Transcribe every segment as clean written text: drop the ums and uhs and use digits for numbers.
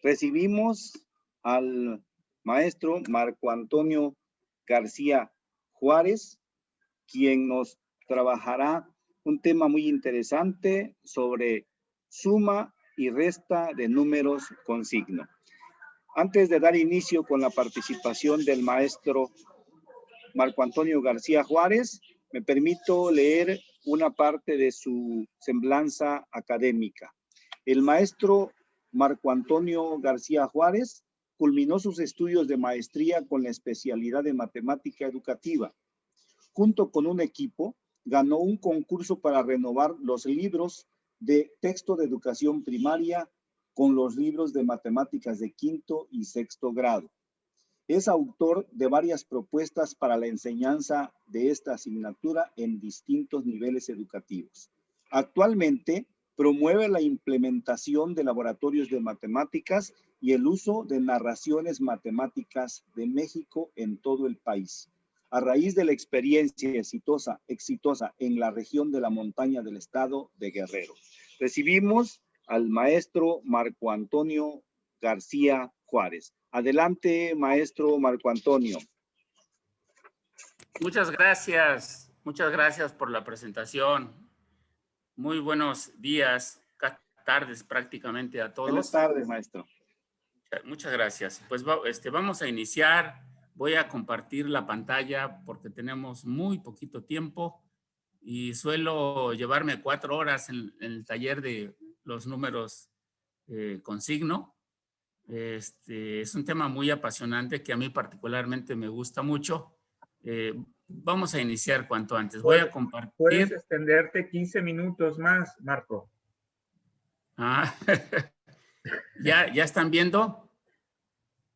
Recibimos al maestro Marco Antonio García Juárez, quien nos trabajará un tema muy interesante sobre suma y resta de números con signo. Antes de dar inicio con la participación del maestro Marco Antonio García Juárez, me permito leer una parte de su semblanza académica. El maestro Marco Antonio García Juárez culminó sus estudios de maestría con la especialidad de matemática educativa. Junto con un equipo, ganó un concurso para renovar los libros de texto de educación primaria con los libros de matemáticas de quinto y sexto grado. Es autor de varias propuestas para la enseñanza de esta asignatura en distintos niveles educativos. Actualmente, promueve la implementación de laboratorios de matemáticas y el uso de narraciones matemáticas de México en todo el país. A raíz de la experiencia exitosa en la región de la montaña del estado de Guerrero. Recibimos al maestro Marco Antonio García Juárez. Adelante, maestro Marco Antonio. Muchas gracias por la presentación. Muy buenos días, tardes prácticamente a todos. Buenas tardes, maestro. Muchas gracias. Pues vamos a iniciar. Voy a compartir la pantalla porque tenemos muy poquito tiempo y suelo llevarme 4 horas en el taller de los números con signo. Es un tema muy apasionante que a mí particularmente me gusta mucho. Vamos a iniciar cuanto antes. Voy a compartir. Puedes extenderte 15 minutos más, Marco. Ah, ¿Ya están viendo?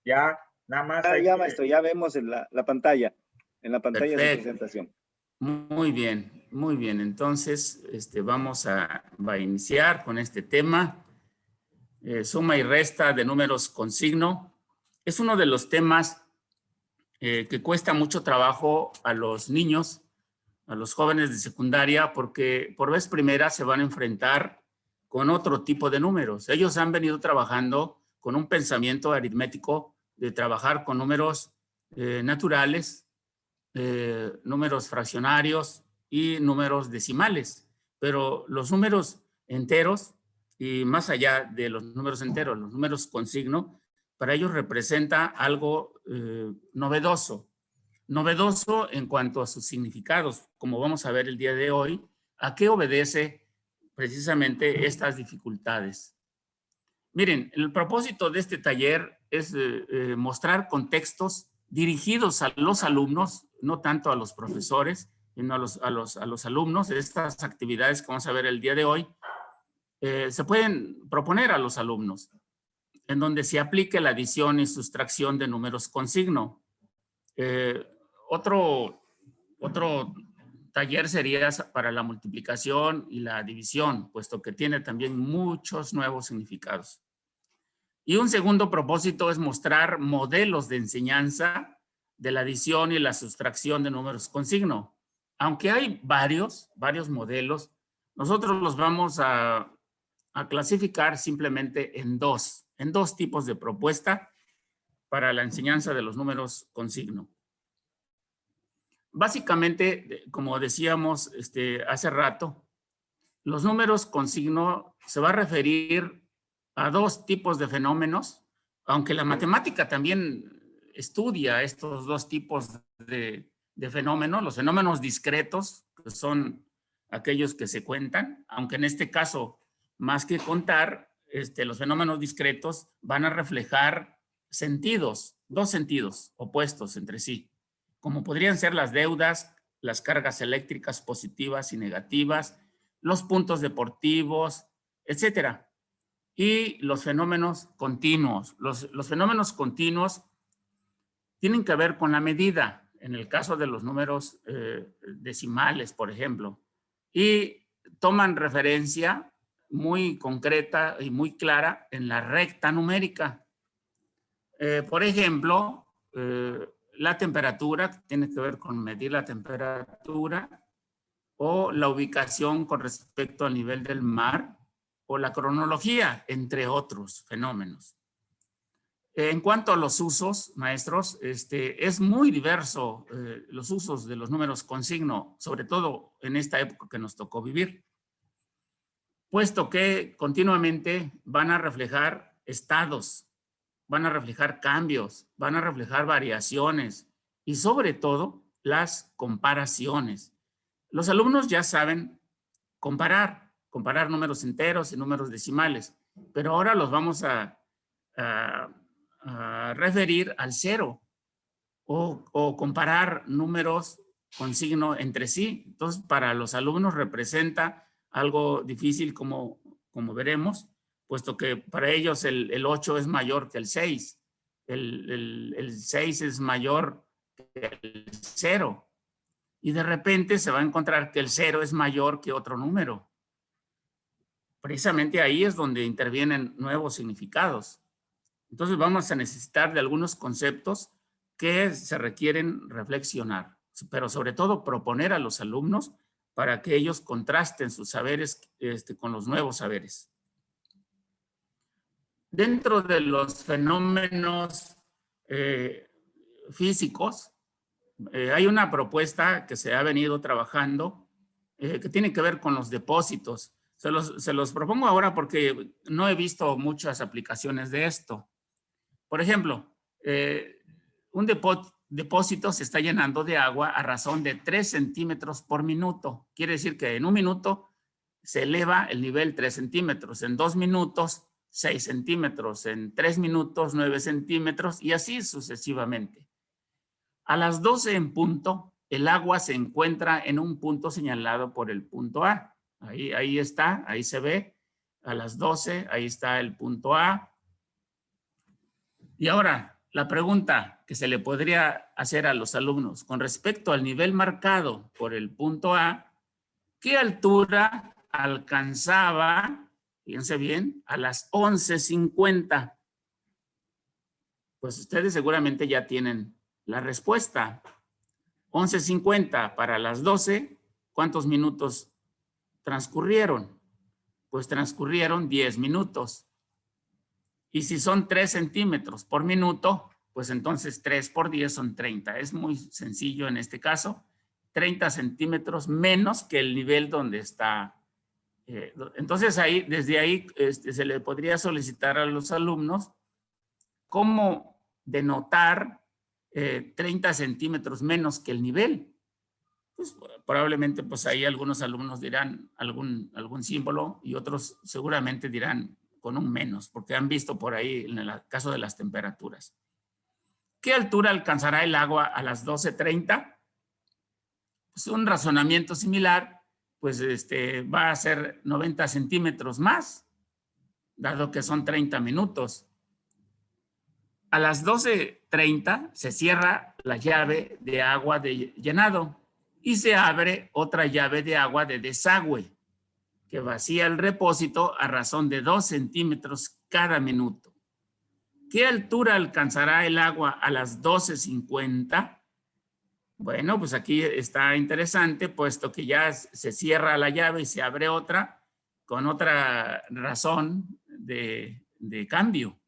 Ya, nada más. Ya, maestro, ya vemos en la pantalla, de presentación. Muy bien, muy bien. Entonces, vamos a iniciar con este tema. Suma y resta de números con signo. Es uno de los temas que cuesta mucho trabajo a los niños, a los jóvenes de secundaria, porque por vez primera se van a enfrentar con otro tipo de números. Ellos han venido trabajando con un pensamiento aritmético de trabajar con números naturales, números fraccionarios y números decimales. Pero los números enteros y más allá de los números enteros, los números con signo, para ellos representa algo novedoso. Novedoso en cuanto a sus significados, como vamos a ver el día de hoy, ¿a qué obedece precisamente estas dificultades? Miren, el propósito de este taller es mostrar contextos dirigidos a los alumnos, no tanto a los profesores, sino a los alumnos. Estas actividades que vamos a ver el día de hoy se pueden proponer a los alumnos, en donde se aplique la adición y sustracción de números con signo. Otro taller sería para la multiplicación y la división, puesto que tiene también muchos nuevos significados. Y un segundo propósito es mostrar modelos de enseñanza de la adición y la sustracción de números con signo. Aunque hay varios modelos, nosotros los vamos a clasificar simplemente en dos tipos de propuesta para la enseñanza de los números con signo. Básicamente, como decíamos hace rato, los números con signo se va a referir a 2 tipos de fenómenos, aunque la matemática también estudia estos 2 tipos de fenómenos, los fenómenos discretos, que son aquellos que se cuentan, aunque en este caso, más que contar, los fenómenos discretos van a reflejar sentidos, 2 sentidos opuestos entre sí, como podrían ser las deudas, las cargas eléctricas positivas y negativas, los puntos deportivos, etcétera. Y los fenómenos continuos. Los fenómenos continuos tienen que ver con la medida, en el caso de los números decimales, por ejemplo, y toman referencia muy concreta y muy clara en la recta numérica. Por ejemplo, la temperatura tiene que ver con medir la temperatura, o la ubicación con respecto al nivel del mar, o la cronología, entre otros fenómenos. En cuanto a los usos, maestros, es muy diverso los usos de los números con signo, sobre todo en esta época que nos tocó vivir, puesto que continuamente van a reflejar estados, van a reflejar cambios, van a reflejar variaciones y sobre todo las comparaciones. Los alumnos ya saben comparar números enteros y números decimales, pero ahora los vamos a referir al cero o comparar números con signo entre sí. Entonces, para los alumnos representa algo difícil como veremos, puesto que para ellos el 8 es mayor que el 6, el 6 es mayor que el 0 y de repente se va a encontrar que el 0 es mayor que otro número. Precisamente ahí es donde intervienen nuevos significados. Entonces vamos a necesitar de algunos conceptos que se requieren reflexionar, pero sobre todo proponer a los alumnos para que ellos contrasten sus saberes con los nuevos saberes. Dentro de los fenómenos físicos, hay una propuesta que se ha venido trabajando que tiene que ver con los depósitos. Se los propongo ahora porque no he visto muchas aplicaciones de esto. Por ejemplo, un depósito se está llenando de agua a razón de 3 centímetros por minuto. Quiere decir que en un minuto se eleva el nivel 3 centímetros, en 2 minutos 6 centímetros, en 3 minutos 9 centímetros y así sucesivamente. A las 12 en punto, el agua se encuentra en un punto señalado por el punto A. Ahí está, ahí se ve. A las 12, ahí está el punto A. Y ahora, la pregunta que se le podría hacer a los alumnos con respecto al nivel marcado por el punto A, ¿qué altura alcanzaba, fíjense bien, a las 11:50? Pues ustedes seguramente ya tienen la respuesta. 11:50 para las 12, ¿cuántos minutos transcurrieron? Pues transcurrieron 10 minutos. Y si son 3 centímetros por minuto, pues entonces 3 por 10 son 30. Es muy sencillo en este caso. 30 centímetros menos que el nivel donde está. Entonces desde ahí se le podría solicitar a los alumnos cómo denotar 30 centímetros menos que el nivel. Pues probablemente pues ahí algunos alumnos dirán algún símbolo y otros seguramente dirán con un menos, porque han visto por ahí en el caso de las temperaturas. ¿Qué altura alcanzará el agua a las 12:30? Pues un razonamiento similar, pues va a ser 90 centímetros más, dado que son 30 minutos. A las 12:30 se cierra la llave de agua de llenado y se abre otra llave de agua de desagüe, que vacía el repósito a razón de 2 centímetros cada minuto. ¿Qué altura alcanzará el agua a las 12:50? Bueno, pues aquí está interesante, puesto que ya se cierra la llave y se abre otra con otra razón de cambio.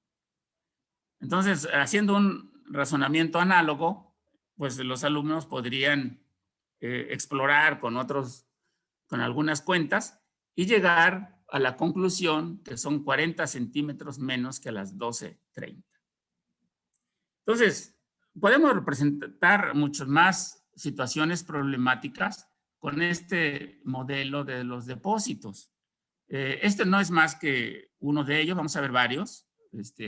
Entonces, haciendo un razonamiento análogo, pues los alumnos podrían explorar con algunas cuentas y llegar a la conclusión que son 40 centímetros menos que a las 12:30. Entonces, podemos representar muchas más situaciones problemáticas con este modelo de los depósitos. Este no es más que uno de ellos, vamos a ver varios.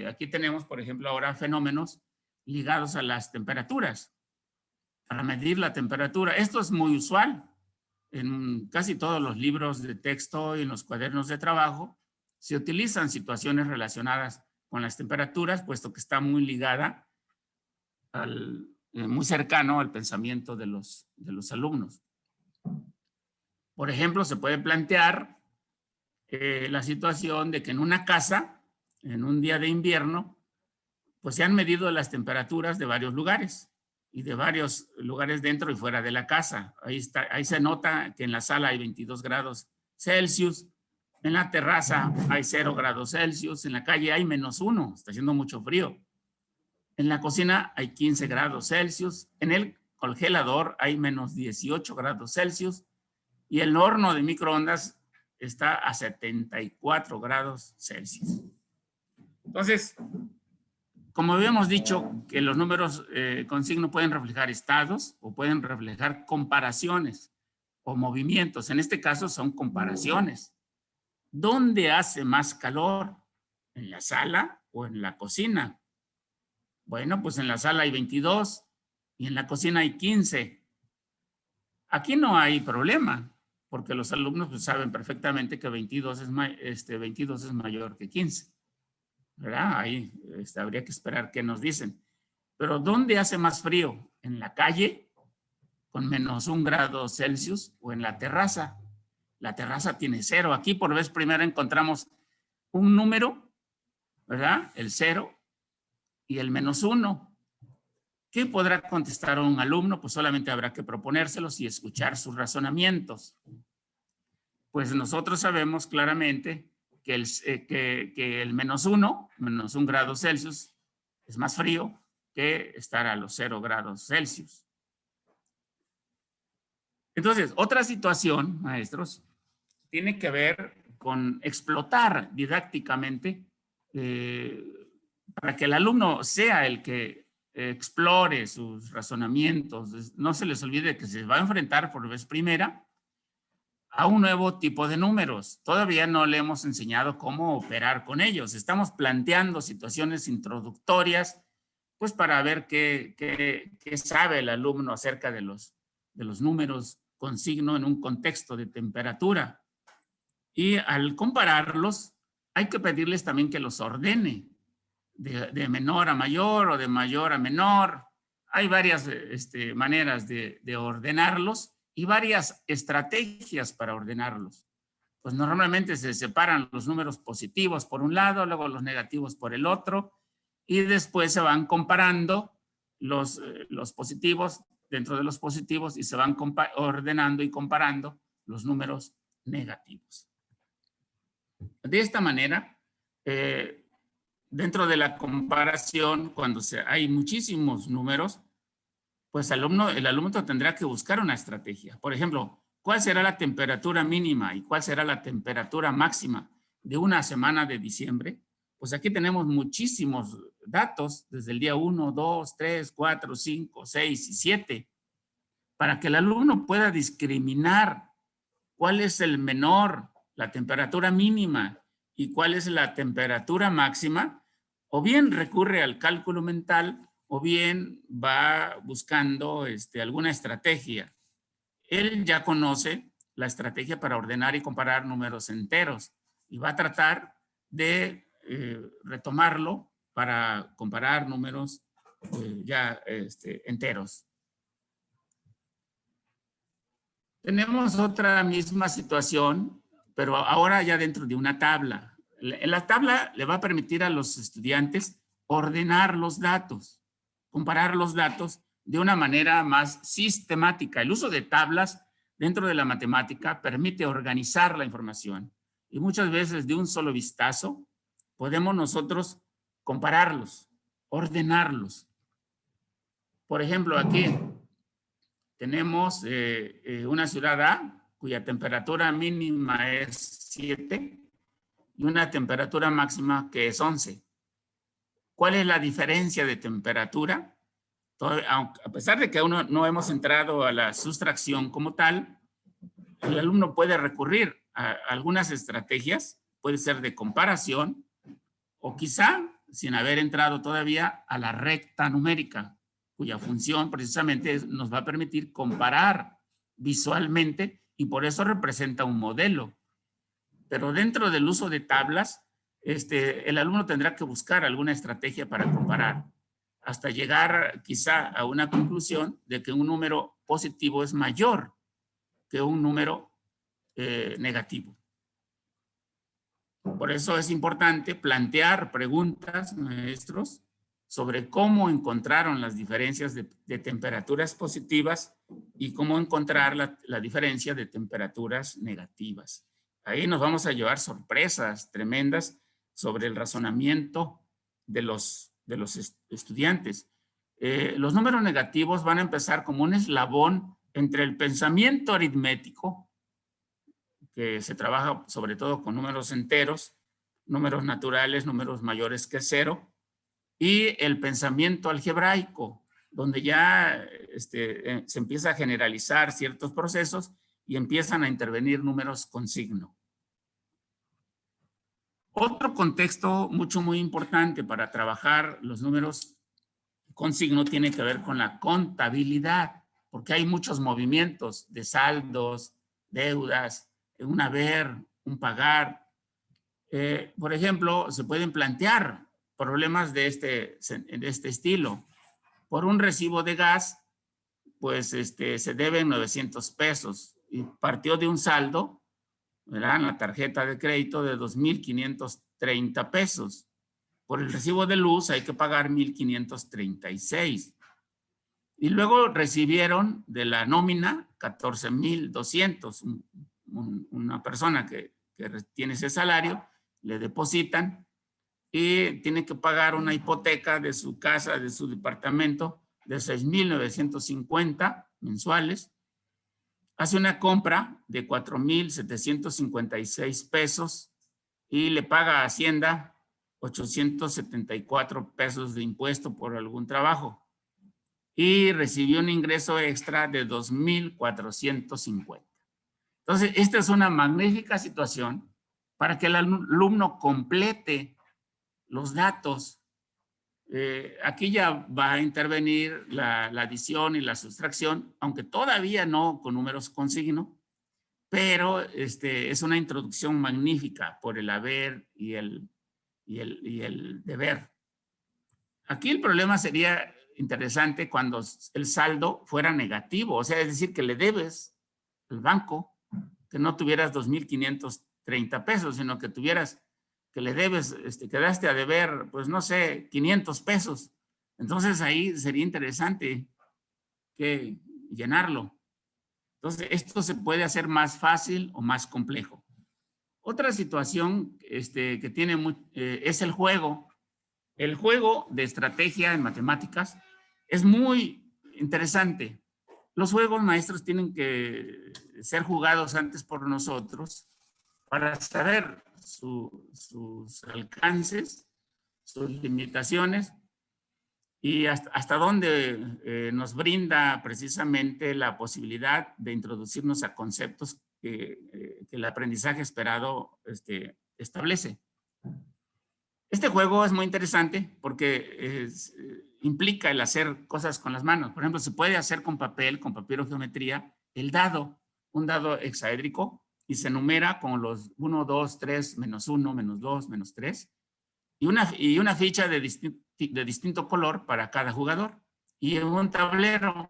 Aquí tenemos, por ejemplo, ahora fenómenos ligados a las temperaturas. Para medir la temperatura, esto es muy usual. En casi todos los libros de texto y en los cuadernos de trabajo se utilizan situaciones relacionadas con las temperaturas, puesto que está muy ligada muy cercano al pensamiento de los alumnos. Por ejemplo, se puede plantear la situación de que en una casa, en un día de invierno, pues se han medido las temperaturas de varios lugares y de varios lugares dentro y fuera de la casa. Ahí se nota que en la sala hay 22 grados Celsius, en la terraza hay 0 grados Celsius, en la calle hay -1, está haciendo mucho frío. En la cocina hay 15 grados Celsius. En el congelador hay menos 18 grados Celsius. Y el horno de microondas está a 74 grados Celsius. Entonces, como habíamos dicho, que los números con signo pueden reflejar estados o pueden reflejar comparaciones o movimientos. En este caso son comparaciones. ¿Dónde hace más calor? ¿En la sala o en la cocina? Bueno, pues en la sala hay 22 y en la cocina hay 15. Aquí no hay problema, porque los alumnos pues saben perfectamente que 22 es mayor que 15. ¿Verdad? Ahí habría que esperar qué nos dicen. Pero ¿dónde hace más frío? ¿En la calle con menos 1 grado Celsius o en la terraza? La terraza tiene 0. Aquí por vez primera encontramos un número, ¿verdad? El 0 y el menos 1. ¿Qué podrá contestar un alumno? Pues solamente habrá que proponérselos y escuchar sus razonamientos. Pues nosotros sabemos claramente que el menos 1 grado Celsius, es más frío que estar a los 0 grados Celsius. Entonces, otra situación, maestros, tiene que ver con explotar didácticamente para que el alumno sea el que explore sus razonamientos. No se les olvide que se va a enfrentar por vez primera a un nuevo tipo de números. Todavía no le hemos enseñado cómo operar con ellos. Estamos planteando situaciones introductorias, pues para ver qué sabe el alumno acerca de los números con signo en un contexto de temperatura. Y al compararlos, hay que pedirles también que los ordene de menor a mayor o de mayor a menor. Hay varias maneras de ordenarlos y varias estrategias para ordenarlos. Pues normalmente se separan los números positivos por un lado, luego los negativos por el otro, y después se van comparando los positivos dentro de los positivos y se van ordenando y comparando los números negativos. De esta manera, dentro de la comparación, cuando hay muchísimos números, pues el alumno tendrá que buscar una estrategia. Por ejemplo, ¿cuál será la temperatura mínima y cuál será la temperatura máxima de una semana de diciembre? Pues aquí tenemos muchísimos datos, desde el día 1, 2, 3, 4, 5, 6 y 7, para que el alumno pueda discriminar cuál es el menor, la temperatura mínima, y cuál es la temperatura máxima, o bien recurre al cálculo mental, o bien va buscando alguna estrategia. Él ya conoce la estrategia para ordenar y comparar números enteros y va a tratar de retomarlo para comparar números ya enteros. Tenemos otra misma situación, pero ahora ya dentro de una tabla. La tabla le va a permitir a los estudiantes ordenar los datos, comparar los datos de una manera más sistemática. El uso de tablas dentro de la matemática permite organizar la información y muchas veces de un solo vistazo podemos nosotros compararlos, ordenarlos. Por ejemplo, aquí tenemos una ciudad A cuya temperatura mínima es 7 y una temperatura máxima que es 11. ¿Cuál es la diferencia de temperatura? A pesar de que aún no hemos entrado a la sustracción como tal, el alumno puede recurrir a algunas estrategias, puede ser de comparación o quizá, sin haber entrado todavía, a la recta numérica, cuya función precisamente nos va a permitir comparar visualmente y por eso representa un modelo. Pero dentro del uso de tablas, el alumno tendrá que buscar alguna estrategia para comparar hasta llegar quizá a una conclusión de que un número positivo es mayor que un número negativo. Por eso es importante plantear preguntas, maestros, sobre cómo encontraron las diferencias de temperaturas positivas y cómo encontrar la diferencia de temperaturas negativas. Ahí nos vamos a llevar sorpresas tremendas sobre el razonamiento de los estudiantes. Los números negativos van a empezar como un eslabón entre el pensamiento aritmético, que se trabaja sobre todo con números enteros, números naturales, números mayores que 0, y el pensamiento algebraico, donde ya se empieza a generalizar ciertos procesos y empiezan a intervenir números con signo. Otro contexto muy importante para trabajar los números con signo tiene que ver con la contabilidad, porque hay muchos movimientos de saldos, deudas, un haber, un pagar. Por ejemplo, se pueden plantear problemas de este estilo. Por un recibo de gas, pues se deben 900 pesos y partió de un saldo, ¿verdad?, en la tarjeta de crédito de 2,530 pesos. Por el recibo de luz hay que pagar 1,536. Y luego recibieron de la nómina 14,200. Una persona que tiene ese salario, le depositan y tiene que pagar una hipoteca de su casa, de su departamento, de 6,950 mensuales. Hace una compra de 4,756 pesos y le paga a Hacienda 874 pesos de impuesto por algún trabajo. Y recibió un ingreso extra de 2,450. Entonces, esta es una magnífica situación para que el alumno complete los datos. Aquí ya va a intervenir la adición y la sustracción, aunque todavía no con números con signo, pero es una introducción magnífica por el haber y el deber. Aquí el problema sería interesante cuando el saldo fuera negativo, o sea, es decir, que le debes al banco, que no tuvieras 2,530 pesos, sino que tuvieras, que le debes, quedaste a deber, pues no sé, 500 pesos. Entonces ahí sería interesante que llenarlo. Entonces esto se puede hacer más fácil o más complejo. Otra situación que tiene es el juego. El juego de estrategia en matemáticas es muy interesante. Los juegos, maestros, tienen que ser jugados antes por nosotros para saber sus alcances, sus limitaciones y hasta dónde nos brinda precisamente la posibilidad de introducirnos a conceptos que el aprendizaje esperado establece. Este juego es muy interesante porque implica el hacer cosas con las manos. Por ejemplo, se puede hacer con papel, con papiro-geometría, el dado, un dado hexaédrico, y se numera con los 1, 2, 3, menos 1, menos 2, menos 3, y una ficha de distinto color para cada jugador. Y un tablero.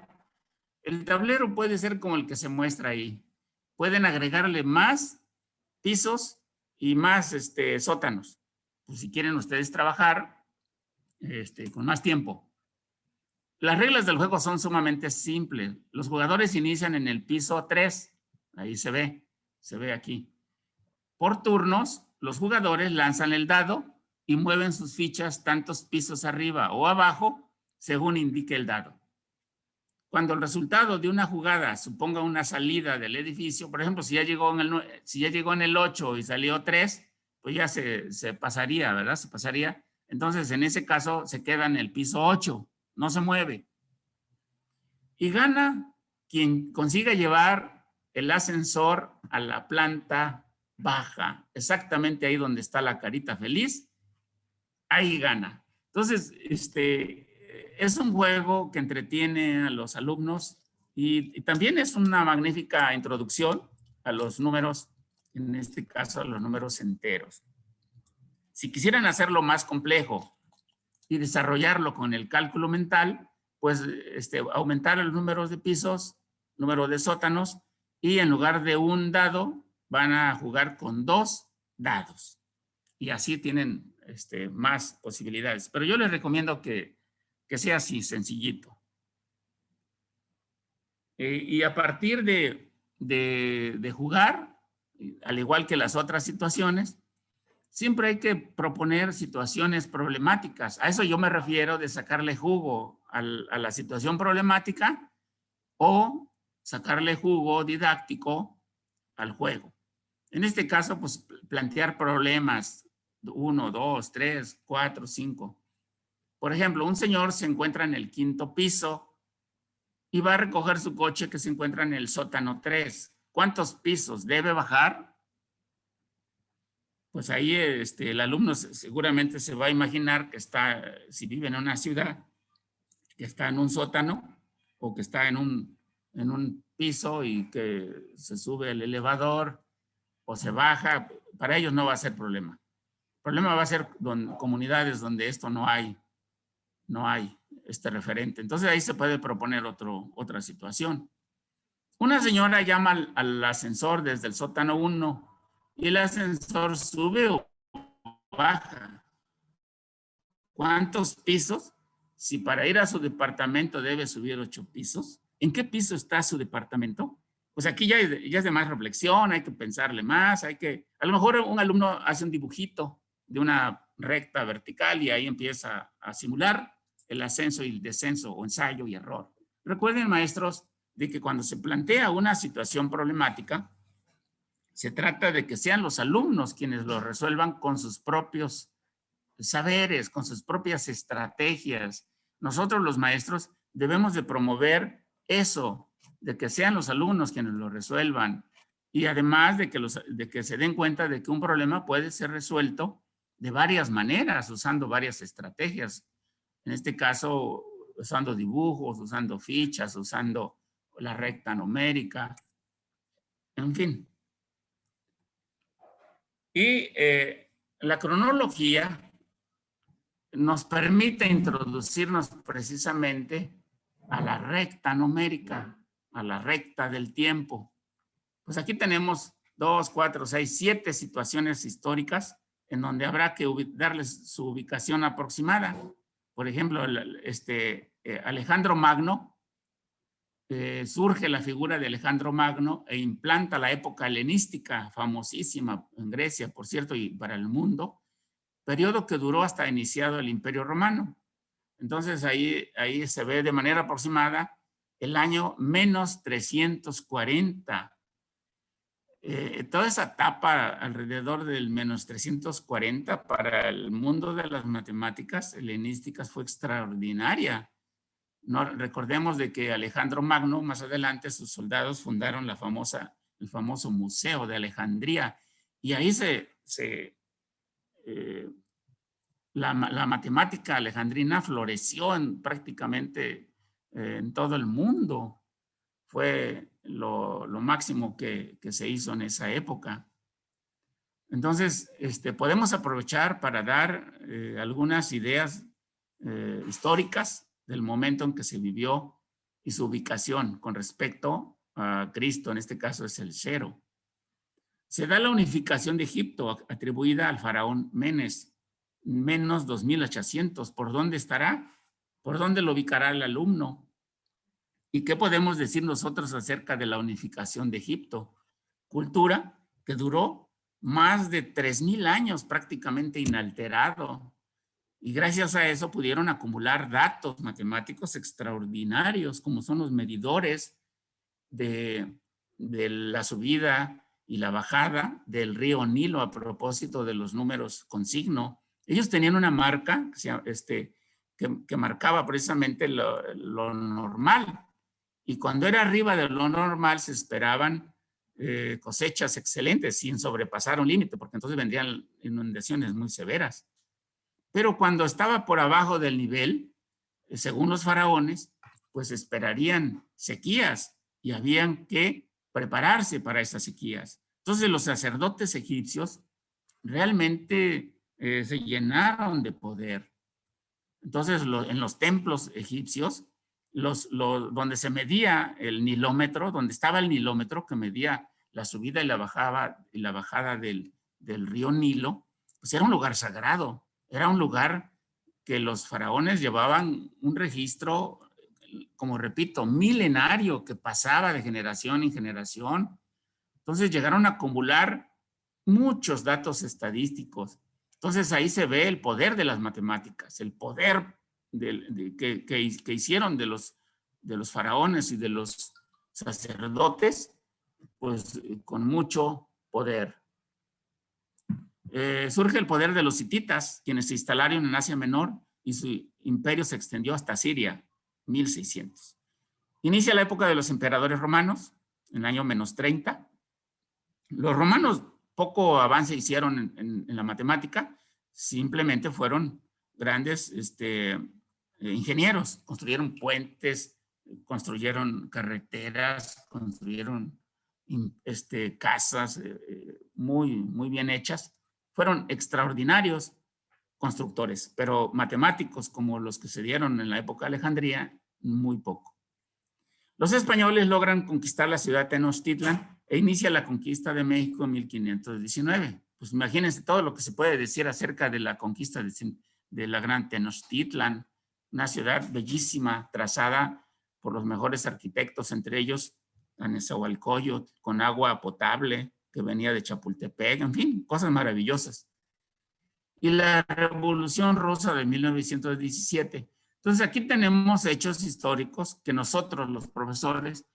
El tablero puede ser como el que se muestra ahí. Pueden agregarle más pisos y más sótanos. Si quieren ustedes trabajar con más tiempo. Las reglas del juego son sumamente simples. Los jugadores inician en el piso 3. Ahí se ve aquí. Por turnos, los jugadores lanzan el dado y mueven sus fichas tantos pisos arriba o abajo, según indique el dado. Cuando el resultado de una jugada suponga una salida del edificio, por ejemplo, si ya llegó en el 8 y salió 3, pues ya se pasaría, ¿verdad? Se pasaría. Entonces, en ese caso, se queda en el piso 8, no se mueve. Y gana quien consiga llevar el ascensor a la planta baja, exactamente ahí donde está la carita feliz, ahí gana. Entonces, es un juego que entretiene a los alumnos y también es una magnífica introducción a los números, en este caso a los números enteros. Si quisieran hacerlo más complejo y desarrollarlo con el cálculo mental, pues aumentar los números de pisos, número de sótanos, y en lugar de un dado van a jugar con 2 dados. Y así tienen más posibilidades. Pero yo les recomiendo que sea así, sencillito. Y a partir de jugar, al igual que las otras situaciones, siempre hay que proponer situaciones problemáticas. A eso yo me refiero de sacarle jugo a la situación problemática o sacarle jugo didáctico al juego. En este caso, pues plantear problemas 1, 2, 3, 4, 5. Por ejemplo, un señor se encuentra en el 5º piso y va a recoger su coche que se encuentra en el sótano 3. ¿Cuántos pisos debe bajar? Pues ahí el alumno seguramente se va a imaginar que está, si vive en una ciudad, que está en un sótano o que está en un piso y que se sube el elevador o se baja. Para ellos no va a ser problema. El problema va a ser comunidades donde esto no hay este referente. Entonces ahí se puede proponer otra situación. Una señora llama al ascensor desde el sótano 1 y el ascensor sube o baja. ¿Cuántos pisos? Si para ir a su departamento debe subir 8 pisos, ¿en qué piso está su departamento? Pues aquí ya es de más reflexión, hay que pensarle más, a lo mejor un alumno hace un dibujito de una recta vertical y ahí empieza a simular el ascenso y el descenso o ensayo y error. Recuerden, maestros, de que cuando se plantea una situación problemática, se trata de que sean los alumnos quienes lo resuelvan con sus propios saberes, con sus propias estrategias. Nosotros los maestros debemos de promover eso, de que sean los alumnos quienes lo resuelvan y además de que se den cuenta de que un problema puede ser resuelto de varias maneras, usando varias estrategias. En este caso, usando dibujos, usando fichas, usando la recta numérica, en fin. Y la cronología nos permite introducirnos precisamente a la recta numérica, a la recta del tiempo. Pues aquí tenemos 2, 4, 6, 7 situaciones históricas en donde habrá que darles su ubicación aproximada. Por ejemplo, Alejandro Magno, surge la figura de Alejandro Magno e implanta la época helenística, famosísima en Grecia, por cierto, y para el mundo, periodo que duró hasta iniciado el Imperio Romano. Entonces ahí se ve de manera aproximada el año menos 340. Toda esa etapa alrededor del menos 340 para el mundo de las matemáticas helenísticas fue extraordinaria. No, recordemos de que Alejandro Magno, más adelante sus soldados fundaron el famoso Museo de Alejandría y ahí la matemática alejandrina floreció prácticamente en todo el mundo. Fue lo máximo que se hizo en esa época. Entonces, podemos aprovechar para dar algunas ideas históricas del momento en que se vivió y su ubicación con respecto a Cristo, en este caso es el 0. Se da la unificación de Egipto atribuida al faraón Menes, menos 2800. ¿Por dónde estará? ¿Por dónde lo ubicará el alumno? ¿Y qué podemos decir nosotros acerca de la unificación de Egipto? Cultura que duró más de 3000 años prácticamente inalterado. Y gracias a eso pudieron acumular datos matemáticos extraordinarios, como son los medidores de la subida y la bajada del río Nilo a propósito de los números con signo. Ellos tenían una marca que marcaba precisamente lo normal. Y cuando era arriba de lo normal se esperaban cosechas excelentes sin sobrepasar un límite, porque entonces vendrían inundaciones muy severas. Pero cuando estaba por abajo del nivel, según los faraones, pues esperarían sequías y habían que prepararse para esas sequías. Entonces los sacerdotes egipcios realmente se llenaron de poder. Entonces en los templos egipcios, donde se medía el nilómetro, donde estaba el nilómetro que medía la subida y la bajada del río Nilo, pues era un lugar sagrado. Era un lugar que los faraones llevaban un registro, como repito, milenario que pasaba de generación en generación. Entonces llegaron a acumular muchos datos estadísticos Entonces ahí se ve el poder de las matemáticas, el poder que hicieron de los faraones y de los sacerdotes, pues con mucho poder. Surge el poder de los hititas, quienes se instalaron en Asia Menor y su imperio se extendió hasta Siria, 1600. Inicia la época de los emperadores romanos, en el año -30. Los romanos poco avance hicieron en la matemática, simplemente fueron grandes ingenieros, construyeron puentes, construyeron carreteras, construyeron casas muy bien hechas. Fueron extraordinarios constructores, pero matemáticos como los que se dieron en la época de Alejandría, muy poco. Los españoles logran conquistar la ciudad de Tenochtitlan e inicia la conquista de México en 1519. Pues imagínense todo lo que se puede decir acerca de la conquista de la gran Tenochtitlan, una ciudad bellísima, trazada por los mejores arquitectos, entre ellos Nezahualcóyotl, con agua potable que venía de Chapultepec, en fin, cosas maravillosas. Y la Revolución Rosa de 1917. Entonces aquí tenemos hechos históricos que nosotros, los profesores,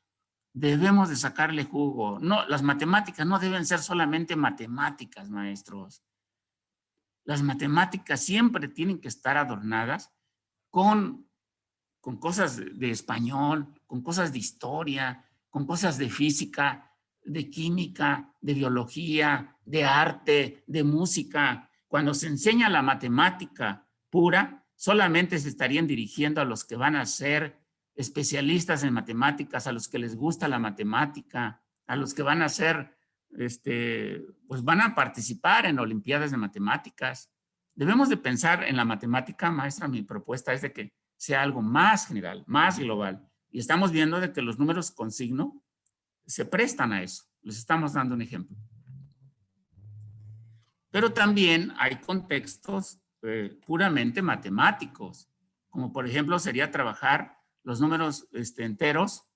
debemos de sacarle jugo. No, las matemáticas no deben ser solamente matemáticas, maestros. Las matemáticas siempre tienen que estar adornadas con cosas de español, con cosas de historia, con cosas de física, de química, de biología, de arte, de música. Cuando se enseña la matemática pura, solamente se estarían dirigiendo a los que van a ser especialistas en matemáticas, a los que les gusta la matemática, a los que van a ser, pues van a participar en olimpiadas de matemáticas. Debemos de pensar en la matemática, maestra. Mi propuesta es de que sea algo más general, más global. Y estamos viendo de que los números con signo se prestan a eso. Les estamos dando un ejemplo. Pero también hay contextos puramente matemáticos, como por ejemplo sería trabajar los números enteros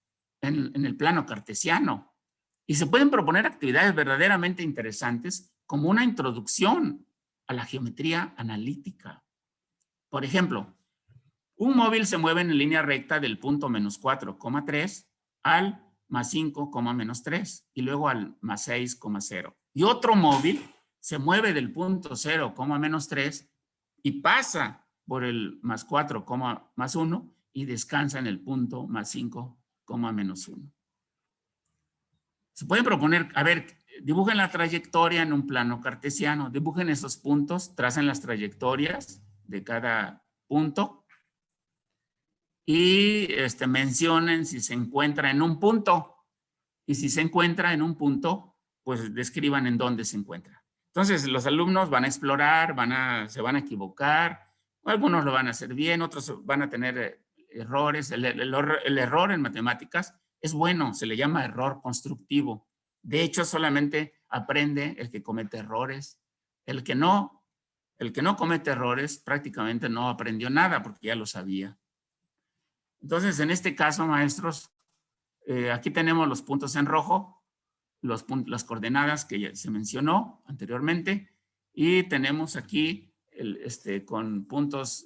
en el plano cartesiano. Y se pueden proponer actividades verdaderamente interesantes como una introducción a la geometría analítica. Por ejemplo, un móvil se mueve en línea recta del punto -4,3 al +5, -3 y luego al +6,0. Y otro móvil se mueve del punto 0, -3 y pasa por el +4, +1 y descansa en el punto +5, -1. Se pueden proponer, a ver, dibujen la trayectoria en un plano cartesiano, dibujen esos puntos, tracen las trayectorias de cada punto y mencionen si se encuentra en un punto. Y si se encuentra en un punto, pues describan en dónde se encuentra. Entonces, los alumnos van a explorar, se van a equivocar, algunos lo van a hacer bien, otros van a tener errores. El error en matemáticas es bueno, se le llama error constructivo. De hecho, solamente aprende el que comete errores. El que no comete errores prácticamente no aprendió nada porque ya lo sabía. Entonces, en este caso, maestros, aquí tenemos los puntos en rojo, las coordenadas que ya se mencionó anteriormente, y tenemos aquí con puntos,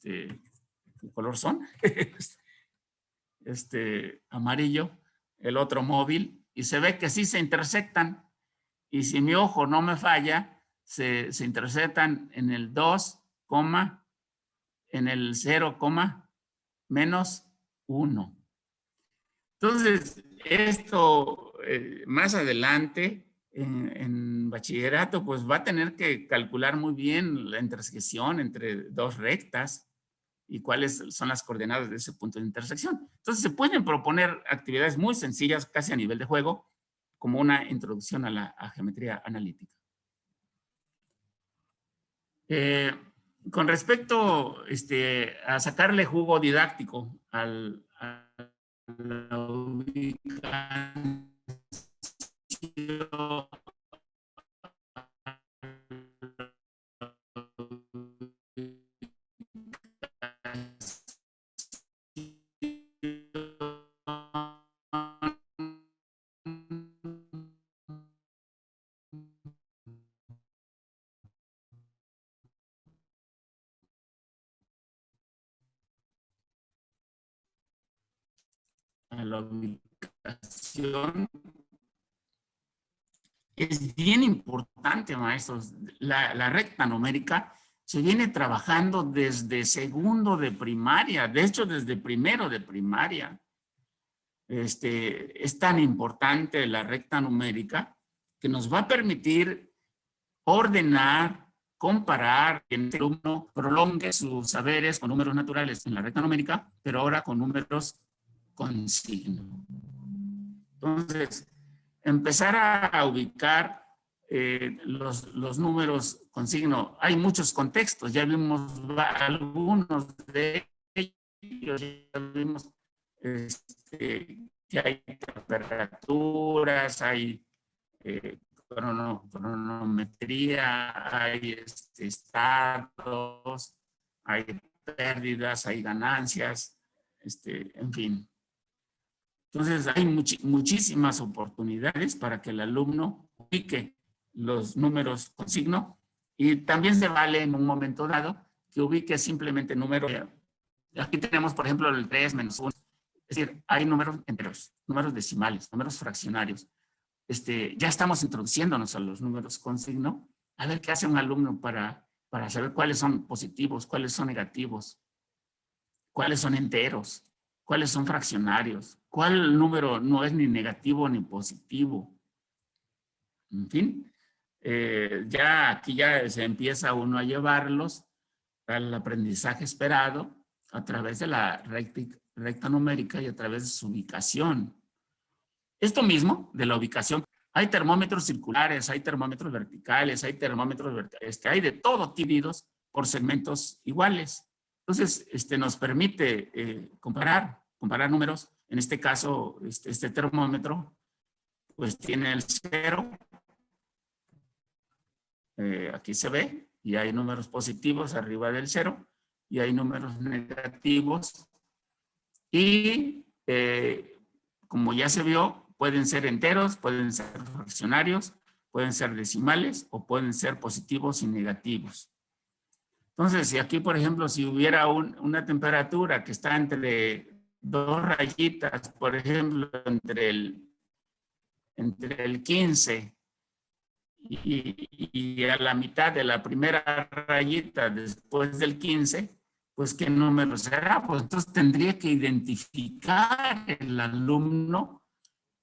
¿qué color son? Amarillo, el otro móvil, y se ve que sí se intersectan, y si mi ojo no me falla, se intersectan en el 2, en el 0, -1. Entonces, esto más adelante en bachillerato, pues va a tener que calcular muy bien la intersección entre dos rectas y cuáles son las coordenadas de ese punto de intersección. Entonces, se pueden proponer actividades muy sencillas, casi a nivel de juego, como una introducción a la geometría analítica. Con respecto a sacarle jugo didáctico a la ubicación la ubicación. Es bien importante, maestros. La recta numérica se viene trabajando desde segundo de primaria, de hecho desde primero de primaria. Es tan importante la recta numérica que nos va a permitir ordenar, comparar, que el alumno prolongue sus saberes con números naturales en la recta numérica, pero ahora con números con signo. Entonces, empezar a ubicar los números con signo. Hay muchos contextos, ya vimos algunos de ellos, ya vimos que hay temperaturas, hay cronometría, hay estados, hay pérdidas, hay ganancias, en fin. Entonces, hay muchísimas oportunidades para que el alumno ubique los números con signo y también se vale en un momento dado que ubique simplemente números. Aquí tenemos, por ejemplo, el 3 menos 1. Es decir, hay números enteros, números decimales, números fraccionarios. Ya estamos introduciéndonos a los números con signo. A ver qué hace un alumno para saber cuáles son positivos, cuáles son negativos, cuáles son enteros, cuáles son fraccionarios, cuál número no es ni negativo ni positivo. En fin, aquí ya se empieza uno a llevarlos al aprendizaje esperado a través de la recta numérica y a través de su ubicación. Esto mismo de la ubicación, hay termómetros circulares, hay termómetros verticales, hay termómetros hay de todo divididos por segmentos iguales. Entonces, nos permite comparar números. En este caso, este termómetro, pues tiene el 0. Aquí se ve, y hay números positivos arriba del 0, y hay números negativos. Y como ya se vio, pueden ser enteros, pueden ser fraccionarios, pueden ser decimales o pueden ser positivos y negativos. Entonces, si aquí, por ejemplo, si hubiera una temperatura que está entre 2 rayitas, por ejemplo, entre el 15 y a la mitad de la primera rayita después del 15, pues ¿qué número será? Pues entonces tendría que identificar el alumno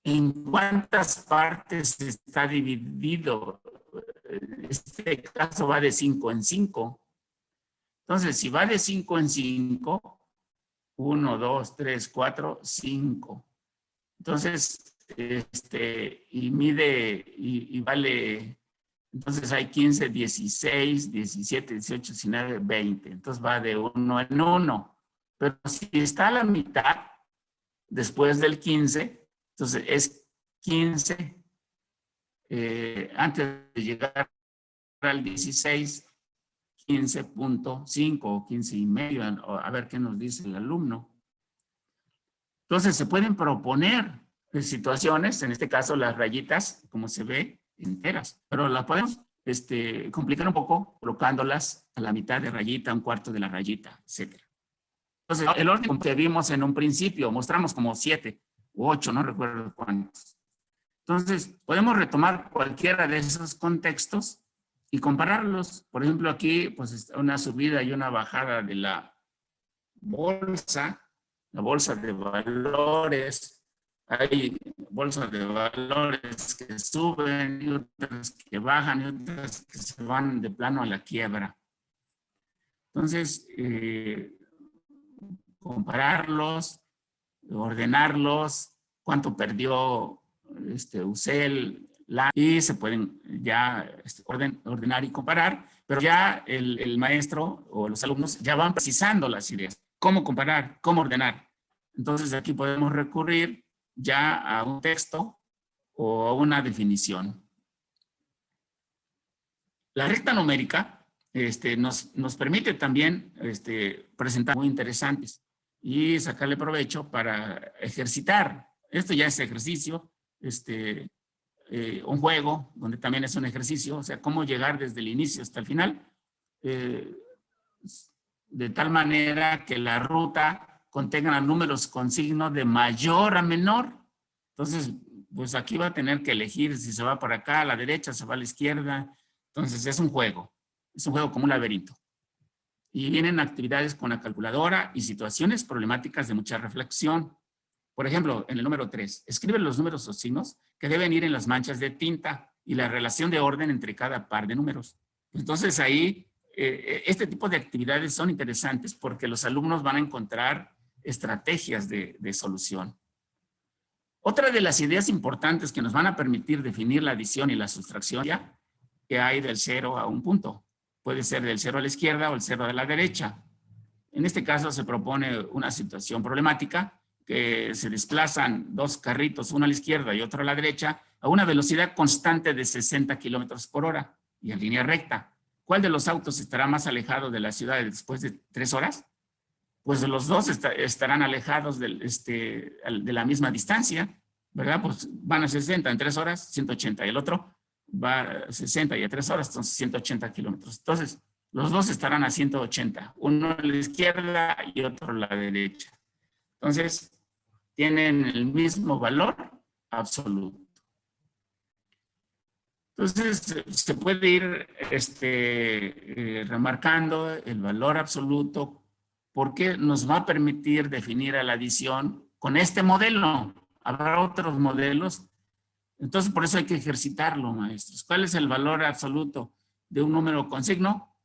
en cuántas partes está dividido. Este caso va de 5 en 5. Entonces, si va de 5 en 5, 1, 2, 3, 4, 5. Entonces, y mide, y vale, entonces hay 15, 16, 17, 18, 19, 20. Entonces va de 1 en 1. Pero si está a la mitad, después del 15, entonces es 15, antes de llegar al 16, 15.5 o 15.5, a ver qué nos dice el alumno. Entonces se pueden proponer situaciones, en este caso las rayitas, como se ve, enteras, pero las podemos complicar un poco colocándolas a la mitad de rayita, un cuarto de la rayita, etc. Entonces, el orden que vimos en un principio, mostramos como 7 u 8, no recuerdo cuántos. Entonces, podemos retomar cualquiera de esos contextos y compararlos. Por ejemplo, aquí, pues, una subida y una bajada de la bolsa de valores. Hay bolsas de valores que suben y otras que bajan y otras que se van de plano a la quiebra. Entonces, compararlos, ordenarlos, cuánto perdió UCEL, y se pueden ya ordenar y comparar, pero ya el maestro o los alumnos ya van precisando las ideas. ¿Cómo comparar? ¿Cómo ordenar? Entonces aquí podemos recurrir ya a un texto o a una definición. La recta numérica nos permite también presentar muy interesantes y sacarle provecho para ejercitar. Esto ya es ejercicio, un juego, donde también es un ejercicio, o sea, cómo llegar desde el inicio hasta el final, de tal manera que la ruta contengan números con signo de mayor a menor. Entonces, pues aquí va a tener que elegir si se va por acá a la derecha, se va a la izquierda. Entonces, es un juego como un laberinto. Y vienen actividades con la calculadora y situaciones problemáticas de mucha reflexión. Por ejemplo, en el número 3, escribe los números o signos que deben ir en las manchas de tinta y la relación de orden entre cada par de números. Entonces ahí, este tipo de actividades son interesantes porque los alumnos van a encontrar estrategias de solución. Otra de las ideas importantes que nos van a permitir definir la adición y la sustracción ya que hay del 0 a un punto. Puede ser del 0 a la izquierda o el 0 a la derecha. En este caso se propone una situación problemática que se desplazan dos carritos, uno a la izquierda y otro a la derecha, a una velocidad constante de 60 kilómetros por hora y en línea recta. ¿Cuál de los autos estará más alejado de la ciudad después de 3 horas? Pues los dos estarán alejados de la misma distancia, ¿verdad? Pues van a 60 en 3 horas, 180, y el otro va a 60 y a 3 horas, entonces 180 kilómetros. Entonces, los dos estarán a 180, uno a la izquierda y otro a la derecha. Entonces, tienen el mismo valor absoluto. Entonces, se puede ir remarcando el valor absoluto porque nos va a permitir definir a la adición con este modelo. Habrá otros modelos. Entonces, por eso hay que ejercitarlo, maestros. ¿Cuál es el valor absoluto de un número con signo?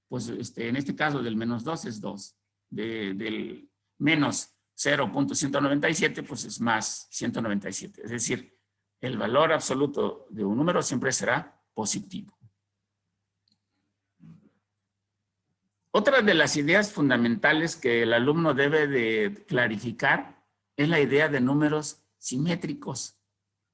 Pues en este caso del menos 2 es 2. Del menos 0.197, pues es más 197. Es decir, el valor absoluto de un número siempre será positivo. Otra de las ideas fundamentales que el alumno debe de clarificar es la idea de números simétricos.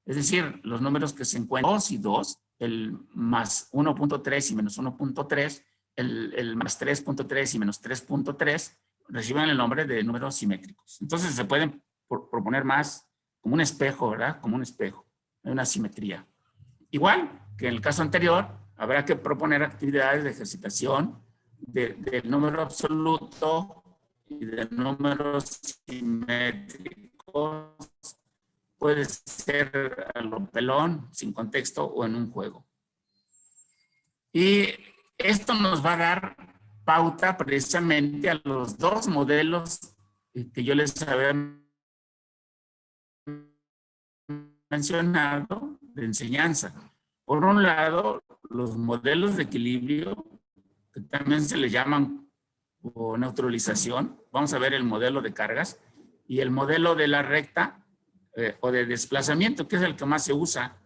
Es decir, los números que se encuentran 2 y 2, el más 1.3 y menos 1.3, el más 3.3 y menos 3.3, reciben el nombre de números simétricos. Entonces se pueden proponer más como un espejo, ¿verdad? Como un espejo, hay una simetría. Igual que en el caso anterior, habrá que proponer actividades de ejercitación del número absoluto y de números simétricos. Puede ser a lo pelón, sin contexto o en un juego. Y esto nos va a dar pauta precisamente a los dos modelos que yo les había mencionado de enseñanza. Por un lado, los modelos de equilibrio, que también se le llaman o neutralización. Vamos a ver el modelo de cargas y el modelo de la recta o de desplazamiento, que es el que más se usa,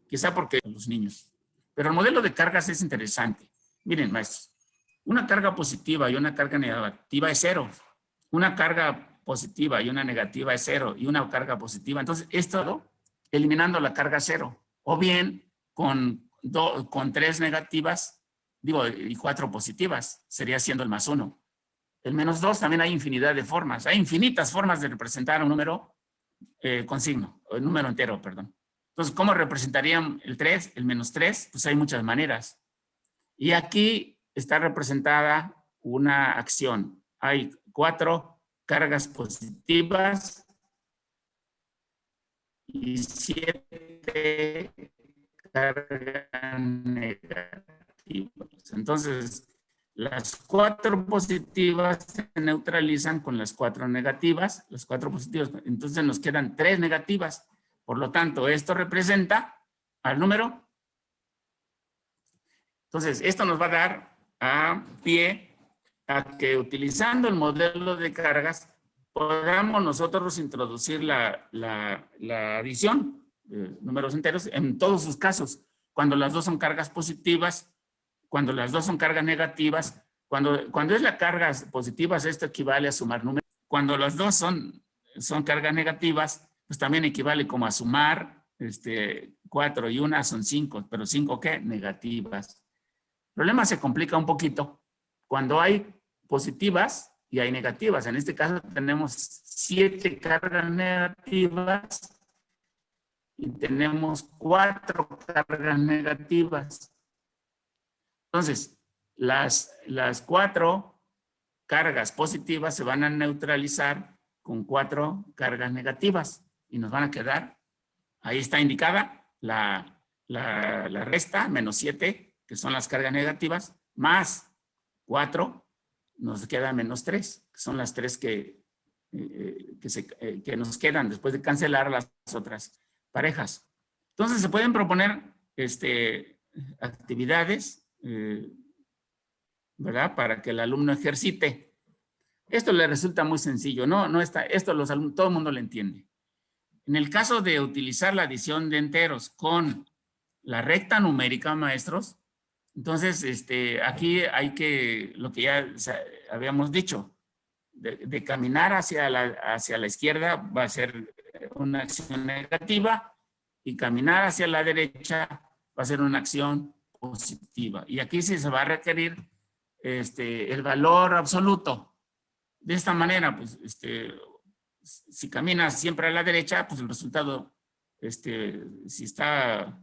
quizá porque los niños. Pero el modelo de cargas es interesante. Miren, maestros, una carga positiva y una carga negativa es 0. Una carga positiva y una negativa es 0 y una carga positiva. Entonces, esto eliminando la carga 0. O bien con 3 negativas, y 4 positivas, sería siendo el más 1. El menos 2 también hay infinidad de formas. Hay infinitas formas de representar un número con signo, o el número entero, perdón. Entonces, ¿cómo representarían el 3, el menos 3? Pues hay muchas maneras. Y aquí está representada una acción. Hay 4 cargas positivas y 7 cargas negativas. Entonces, las 4 positivas se neutralizan con las 4 negativas, las 4 positivas, entonces nos quedan 3 negativas. Por lo tanto, esto representa al número. Entonces, esto nos va a dar a pie a que utilizando el modelo de cargas podamos nosotros introducir la adición de números enteros en todos sus casos. Cuando las dos son cargas positivas, cuando las dos son cargas negativas, cuando es la cargas positivas, esto equivale a sumar números. Cuando las dos son cargas negativas, pues también equivale como a sumar 4 y 1 son 5, pero 5 ¿qué? Negativas. El problema se complica un poquito cuando hay positivas y hay negativas. En este caso tenemos 7 cargas negativas y tenemos 4 cargas negativas. Entonces, las 4 cargas positivas se van a neutralizar con 4 cargas negativas y nos van a quedar, ahí está indicada la resta, menos 7, que son las cargas negativas, más 4, nos queda menos 3, que son las 3 que nos quedan después de cancelar las otras parejas. Entonces se pueden proponer actividades, ¿verdad? Para que el alumno ejercite. Esto le resulta muy sencillo, no está, esto los alumnos, todo el mundo lo entiende. En el caso de utilizar la adición de enteros con la recta numérica, maestros, entonces aquí hay que, lo que ya habíamos dicho, de caminar hacia la izquierda va a ser una acción negativa y caminar hacia la derecha va a ser una acción positiva. Y aquí sí se va a requerir el valor absoluto. De esta manera, pues, si caminas siempre a la derecha, pues el resultado, si está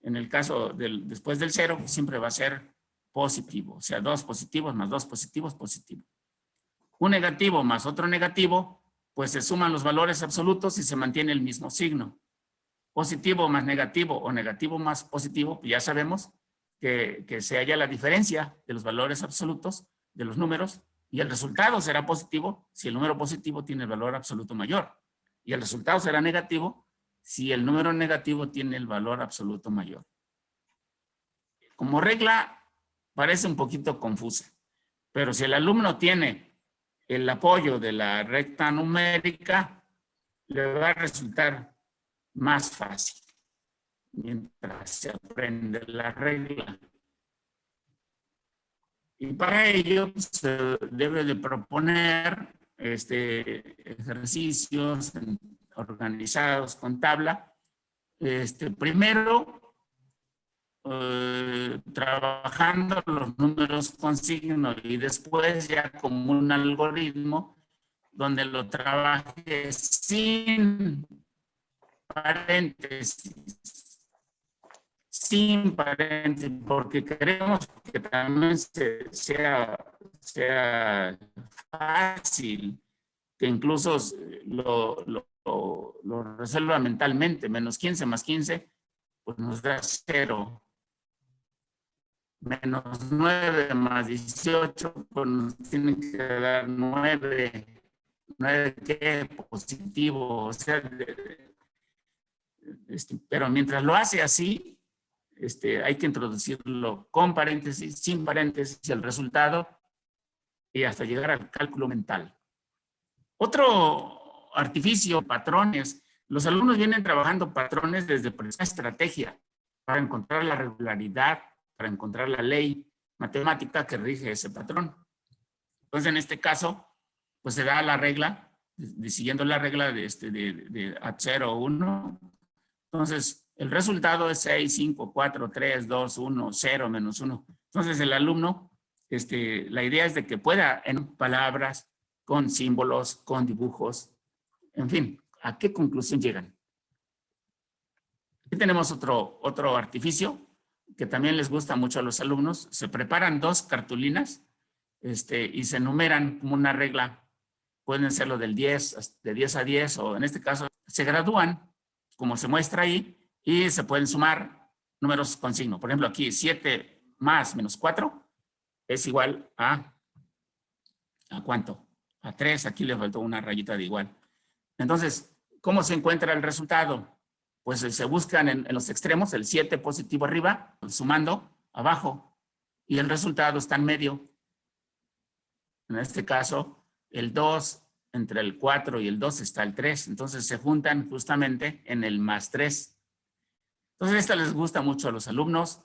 en el caso después del 0, pues siempre va a ser positivo. O sea, 2 positivos más 2 positivos, positivo. Un negativo más otro negativo, pues se suman los valores absolutos y se mantiene el mismo signo. Positivo más negativo o negativo más positivo, pues ya sabemos que se halla la diferencia de los valores absolutos de los números y el resultado será positivo si el número positivo tiene el valor absoluto mayor. Y el resultado será negativo si el número negativo tiene el valor absoluto mayor. Como regla, parece un poquito confusa, pero si el alumno tiene el apoyo de la recta numérica, le va a resultar más fácil mientras se aprende la regla. Y para ello se debe de proponer ejercicios organizados con tabla. Primero, trabajando los números con signo y después ya como un algoritmo donde lo trabaje sin paréntesis. Sin paréntesis, porque queremos que también sea fácil, que incluso lo resuelva mentalmente. Menos 15 más 15, pues nos da 0. Menos 9 más 18, pues nos tiene que dar 9. 9 ¿qué? Positivo. O sea, pero mientras lo hace así, hay que introducirlo con paréntesis, sin paréntesis, el resultado y hasta llegar al cálculo mental. Otro artificio, patrones. Los alumnos vienen trabajando patrones desde esa estrategia para encontrar la regularidad, para encontrar la ley matemática que rige ese patrón. Entonces, en este caso, pues se da la regla, siguiendo la regla de A0, 1. Entonces, el resultado es 6, 5, 4, 3, 2, 1, 0, menos 1. Entonces, el alumno, la idea es de que pueda en palabras, con símbolos, con dibujos, en fin, ¿a qué conclusión llegan? Aquí tenemos otro artificio que también les gusta mucho a los alumnos. Se preparan 2 cartulinas y se enumeran como una regla. Pueden ser lo del 10, de 10 a 10, o en este caso se gradúan, como se muestra ahí, y se pueden sumar números con signo. Por ejemplo, aquí 7 más menos 4 es igual ¿a cuánto? A 3, aquí le faltó una rayita de igual. Entonces, ¿cómo se encuentra el resultado? Pues se buscan en los extremos, el 7 positivo arriba, sumando abajo, y el resultado está en medio. En este caso, el 2, entre el 4 y el 2 está el 3, entonces se juntan justamente en el más 3. Entonces, esta les gusta mucho a los alumnos.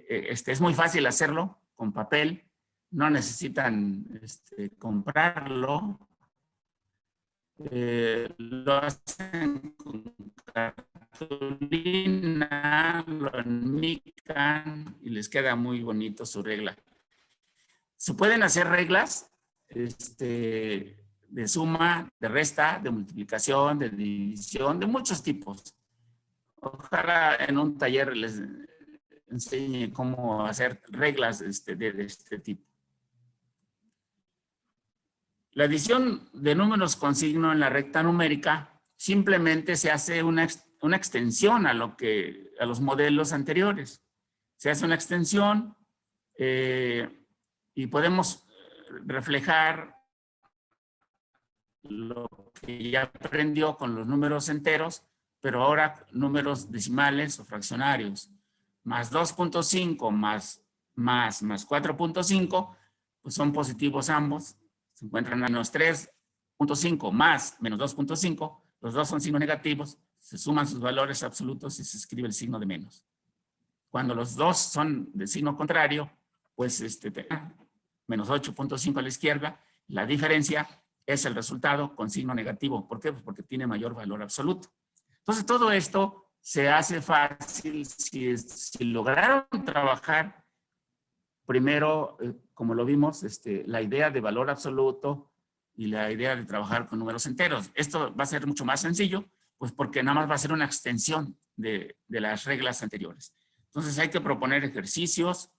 Es muy fácil hacerlo con papel. No necesitan comprarlo. Lo hacen con cartulina, lo enmican y les queda muy bonito su regla. Se pueden hacer reglas de suma, de resta, de multiplicación, de división, de muchos tipos. Ojalá en un taller les enseñe cómo hacer reglas de este tipo. La adición de números con signo en la recta numérica simplemente se hace una extensión a los modelos anteriores. Se hace una extensión y podemos reflejar lo que ya aprendió con los números enteros, pero ahora números decimales o fraccionarios. Más 2.5 más 4.5, pues son positivos ambos. Se encuentran menos 3.5 más menos 2.5. Los dos son signos negativos. Se suman sus valores absolutos y se escribe el signo de menos. Cuando los dos son de signo contrario, pues menos 8.5 a la izquierda. La diferencia es el resultado con signo negativo. ¿Por qué? Pues porque tiene mayor valor absoluto. Entonces, todo esto se hace fácil si lograron trabajar primero, como lo vimos, la idea de valor absoluto y la idea de trabajar con números enteros. Esto va a ser mucho más sencillo, pues porque nada más va a ser una extensión de las reglas anteriores. Entonces, hay que proponer ejercicios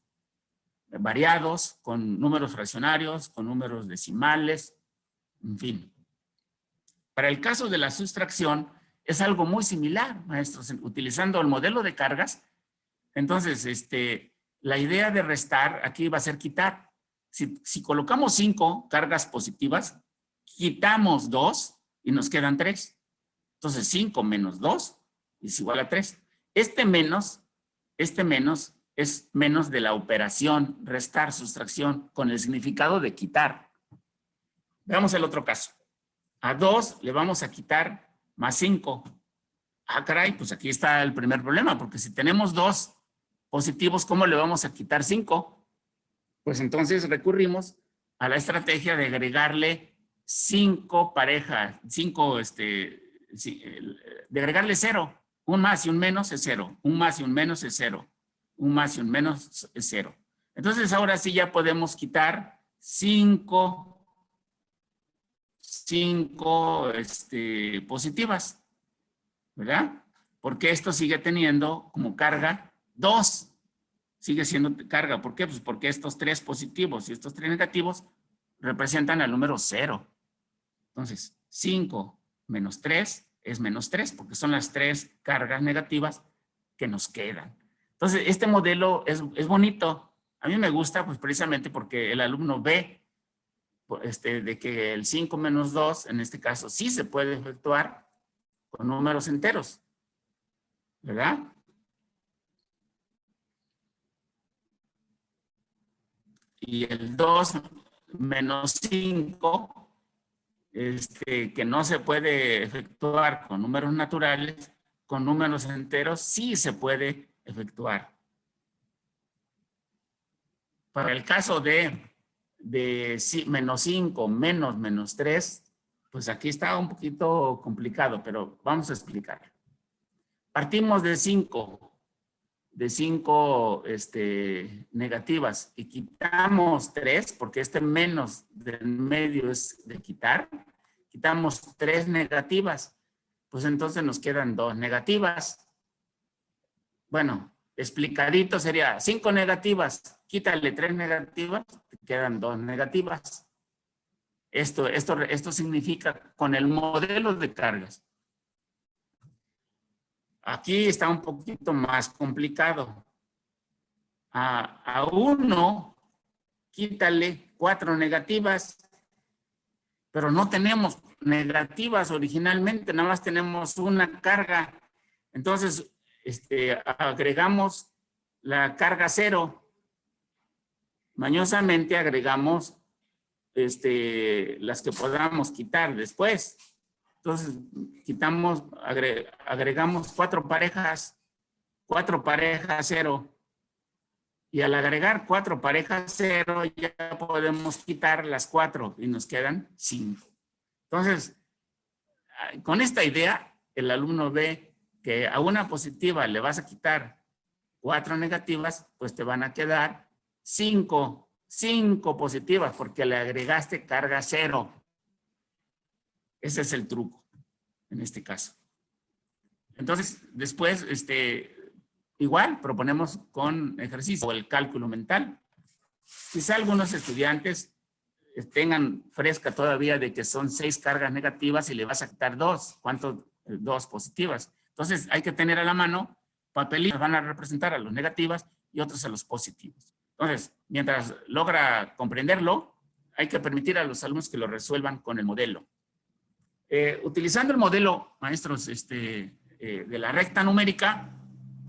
variados con números fraccionarios, con números decimales, en fin. Para el caso de la sustracción, es algo muy similar, maestros, utilizando el modelo de cargas. Entonces, la idea de restar aquí va a ser quitar. Si colocamos 5 cargas positivas, quitamos 2 y nos quedan 3. Entonces, 5 menos 2 es igual a 3. Este menos es menos de la operación restar, sustracción, con el significado de quitar. Veamos el otro caso. A 2 le vamos a quitar más 5. Ah, caray, pues aquí está el primer problema, porque si tenemos 2 positivos, ¿cómo le vamos a quitar 5? Pues entonces recurrimos a la estrategia de agregarle 5 parejas, de agregarle 0. Un más y un menos es 0. Un más y un menos es 0. Un más y un menos es 0. Entonces ahora sí ya podemos quitar 5 positivas, ¿verdad? Porque esto sigue teniendo como carga 2. Sigue siendo carga. ¿Por qué? Pues porque estos 3 positivos y estos 3 negativos representan al número 0. Entonces, 5 menos 3 es menos 3, porque son las 3 cargas negativas que nos quedan. Entonces, este modelo es bonito. A mí me gusta, pues precisamente porque el alumno ve de que el 5 menos 2, en este caso, sí se puede efectuar con números enteros, ¿verdad? Y el 2 menos 5, que no se puede efectuar con números naturales, con números enteros sí se puede efectuar. Para el caso de menos 5 menos 3, pues aquí está un poquito complicado, pero vamos a explicar. Partimos de 5 negativas y quitamos 3, porque menos del medio es de quitar, quitamos 3 negativas, pues entonces nos quedan 2 negativas. Bueno, explicadito sería 5 negativas, quítale 3 negativas, te quedan 2 negativas. Esto significa con el modelo de cargas. Aquí está un poquito más complicado. A 1, quítale 4 negativas, pero no tenemos negativas originalmente, nada más tenemos una carga. Entonces, agregamos la carga 0. Mañosamente agregamos las que podamos quitar después. Entonces, agregamos 4 parejas 0. Y al agregar 4 parejas 0, ya podemos quitar las 4 y nos quedan 5. Entonces, con esta idea, el alumno ve que a una positiva le vas a quitar 4 negativas, pues te van a quedar 5 positivas, porque le agregaste carga 0. Ese es el truco en este caso. Entonces, después, igual proponemos con ejercicio o el cálculo mental. Quizá algunos estudiantes tengan fresca todavía de que son 6 cargas negativas y le vas a quitar 2. ¿Cuánto? 2 positivas. Entonces hay que tener a la mano papelitos, van a representar a los negativas y otros a los positivos. Entonces, mientras logra comprenderlo, hay que permitir a los alumnos que lo resuelvan con el modelo. Utilizando el modelo, maestros, de la recta numérica,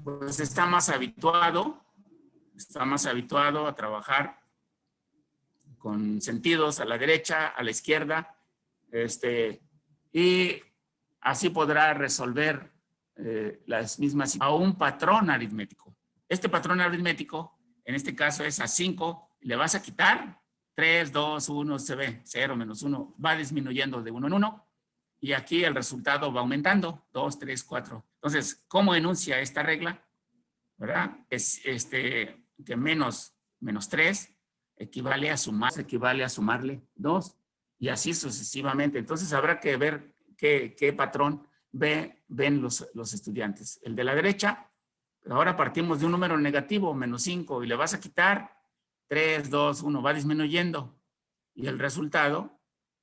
pues está más habituado a trabajar con sentidos a la derecha, a la izquierda, y así podrá resolver las mismas a un patrón aritmético. Este patrón aritmético, en este caso es a 5, le vas a quitar 3, 2, 1, se ve 0, menos 1, va disminuyendo de 1 en 1, y aquí el resultado va aumentando, 2, 3, 4. Entonces, ¿cómo enuncia esta regla? ¿Verdad? Es que menos 3 equivale a sumarle 2, y así sucesivamente. Entonces habrá que ver qué patrón ven los estudiantes. El de la derecha, ahora partimos de un número negativo, menos 5, y le vas a quitar 3, 2, 1, va disminuyendo. Y el resultado,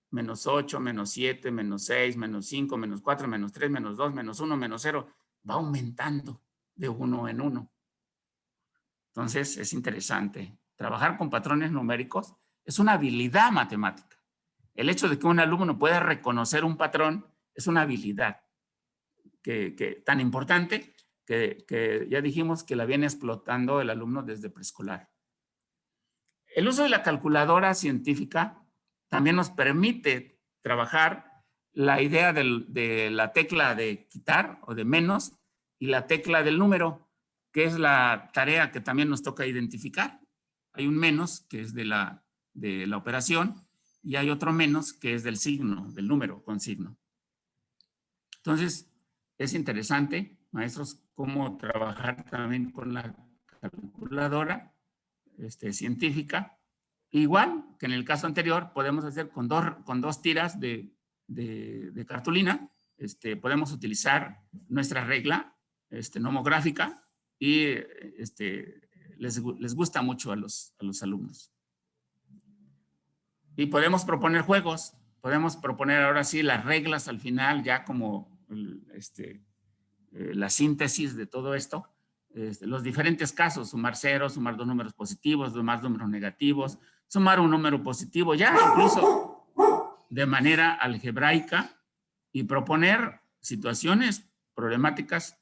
menos 8, menos 7, menos 6, menos 5, menos 4, menos 3, menos 2, menos 1, menos 0, va aumentando de 1 en 1. Entonces es interesante. Trabajar con patrones numéricos es una habilidad matemática. El hecho de que un alumno pueda reconocer un patrón es una habilidad tan importante que ya dijimos que la viene explotando el alumno desde preescolar. El uso de la calculadora científica también nos permite trabajar la idea de la tecla de quitar o de menos y la tecla del número, que es la tarea que también nos toca identificar. Hay un menos que es de la operación y hay otro menos que es del signo, del número con signo. Entonces, es interesante, maestros, cómo trabajar también con la calculadora científica. Igual que en el caso anterior, podemos hacer con dos tiras de cartulina, podemos utilizar nuestra regla nomográfica y les gusta mucho a los alumnos. Y podemos proponer juegos, podemos proponer ahora sí las reglas al final, ya como la síntesis de todo esto, los diferentes casos, sumar 0, sumar 2 números positivos, sumar números negativos, sumar un número positivo, ya incluso de manera algebraica, y proponer situaciones problemáticas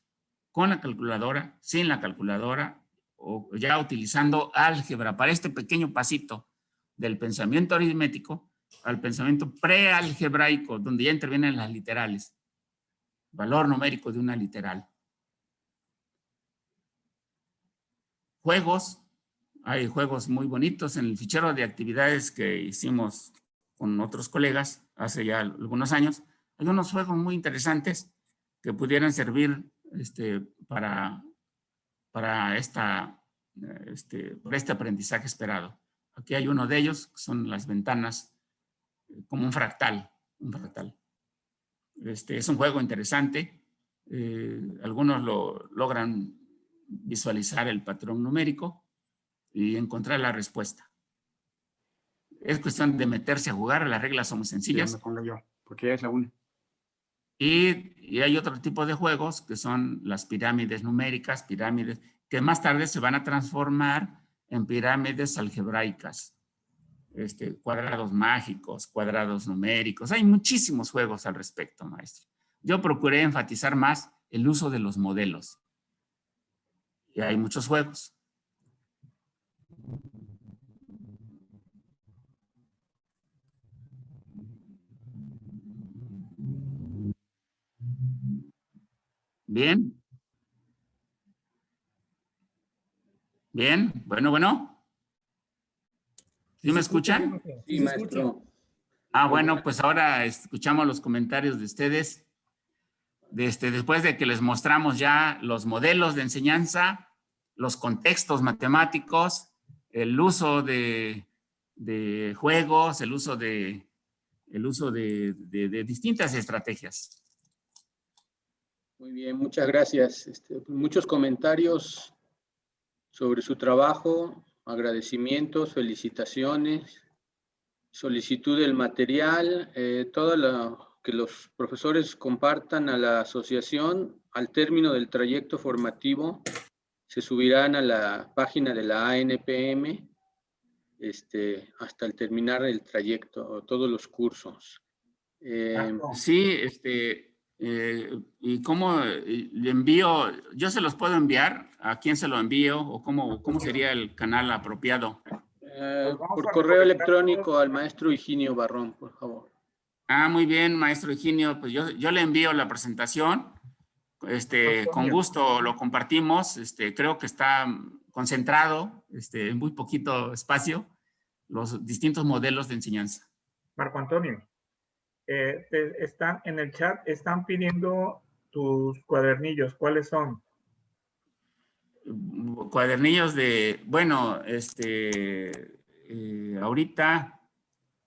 con la calculadora, sin la calculadora, o ya utilizando álgebra para este pequeño pasito del pensamiento aritmético al pensamiento prealgebraico, donde ya intervienen las literales, valor numérico de una literal. Juegos, hay juegos muy bonitos en el fichero de actividades que hicimos con otros colegas hace ya algunos años. Hay unos juegos muy interesantes que pudieran servir para este aprendizaje esperado. Aquí hay uno de ellos, que son las ventanas, como un fractal. Es un juego interesante. Algunos lo logran visualizar el patrón numérico y encontrar la respuesta. Es cuestión de meterse a jugar, las reglas son muy sencillas. Sí, me pongo yo, porque ya es la 1. Y hay otro tipo de juegos que son las pirámides numéricas, pirámides que más tarde se van a transformar en pirámides algebraicas, cuadrados mágicos, cuadrados numéricos. Hay muchísimos juegos al respecto, maestro. Yo procuré enfatizar más el uso de los modelos. Y hay muchos juegos. Bien. Bien, bueno. ¿Sí me escuchan? Sí, maestro. Bueno, pues ahora escuchamos los comentarios de ustedes. Después de que les mostramos ya los modelos de enseñanza, los contextos matemáticos, el uso de juegos, el uso de distintas estrategias. Muy bien, muchas gracias. Muchos comentarios sobre su trabajo, agradecimientos, felicitaciones. solicitud del material, todo lo que los profesores compartan a la asociación al término del trayecto formativo se subirán a la página de la ANPM hasta el terminar el trayecto, todos los cursos. Sí, ¿y cómo le envío? ¿Yo se los puedo enviar? ¿A quién se lo envío? ¿O cómo sería el canal apropiado? Por correo electrónico al maestro Higinio Barrón, por favor. Muy bien, maestro Higinio, pues yo le envío la presentación. Con gusto lo compartimos. Creo que está concentrado en muy poquito espacio los distintos modelos de enseñanza. Marco Antonio, están en el chat, están pidiendo tus cuadernillos. ¿Cuáles son? Cuadernillos de, bueno, ahorita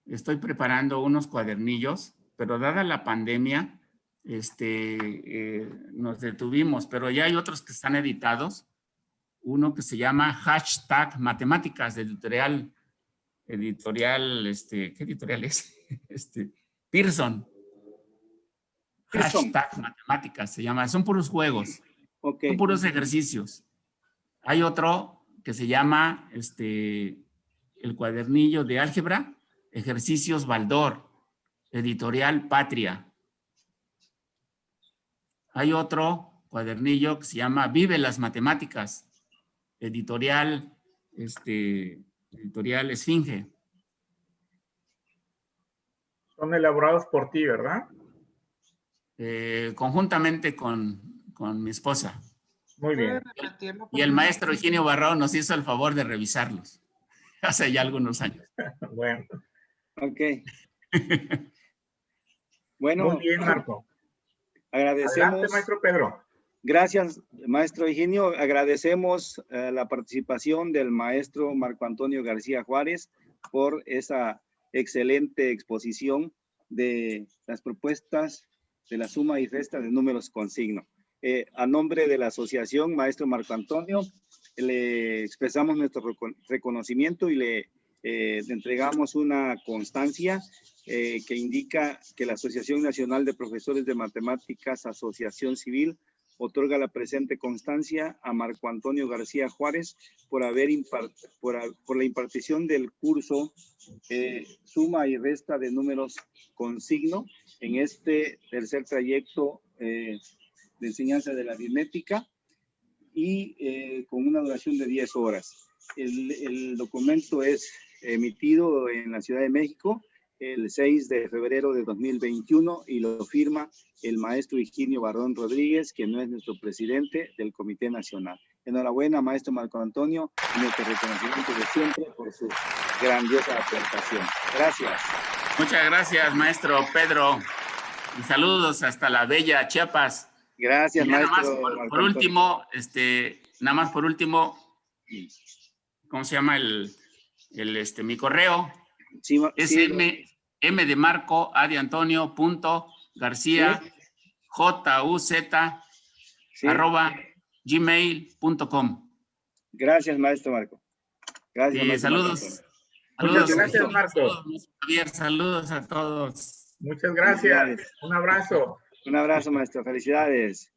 estoy preparando unos cuadernillos, pero dada la pandemia, nos detuvimos, pero ya hay otros que están editados. Uno que se llama Hashtag Matemáticas, de editorial, ¿qué editorial es? Pearson. Hashtag Matemáticas se llama, son puros juegos, son puros ejercicios. Hay otro que se llama el cuadernillo de álgebra, ejercicios Baldor, editorial Patria. Hay otro cuadernillo que se llama Vive las Matemáticas, editorial Esfinge. Son elaborados por ti, ¿verdad? Conjuntamente con mi esposa. Muy bien. Y el maestro Higinio Barrón nos hizo el favor de revisarlos hace ya algunos años. Bueno. Ok. Bueno. Muy bien, Marco. Agradecemos. Adelante, maestro Pedro. Gracias, maestro Higinio. Agradecemos la participación del maestro Marco Antonio García Juárez por esa excelente exposición de las propuestas de la suma y resta de números con signo. A nombre de la asociación, maestro Marco Antonio, le expresamos nuestro reconocimiento y le entregamos una constancia que indica que la Asociación Nacional de Profesores de Matemáticas, Asociación Civil, otorga la presente constancia a Marco Antonio García Juárez por la impartición del curso suma y resta de números con signo en este tercer trayecto de enseñanza de la aritmética y con una duración de 10 horas. El documento es emitido en la Ciudad de México el 6 de febrero de 2021 y lo firma el maestro Higinio Barrón Rodríguez, quien no es nuestro presidente del Comité Nacional. Enhorabuena, maestro Marco Antonio, y nuestro reconocimiento de siempre por su grandiosa aportación. Gracias. Muchas gracias, maestro Pedro. Y saludos hasta la bella Chiapas. Gracias, maestro. Nada más por último, ¿cómo se llama mi correo? Sí, es sí, M de Marco, A de Antonio, punto, García, sí. JUZ, Sí. @gmail.com. Gracias, maestro Marco. Gracias, maestro saludos. Marco. Muchas gracias, Marco. Javier, saludos a todos. Muchas gracias. Un abrazo. Un abrazo, maestro. Felicidades.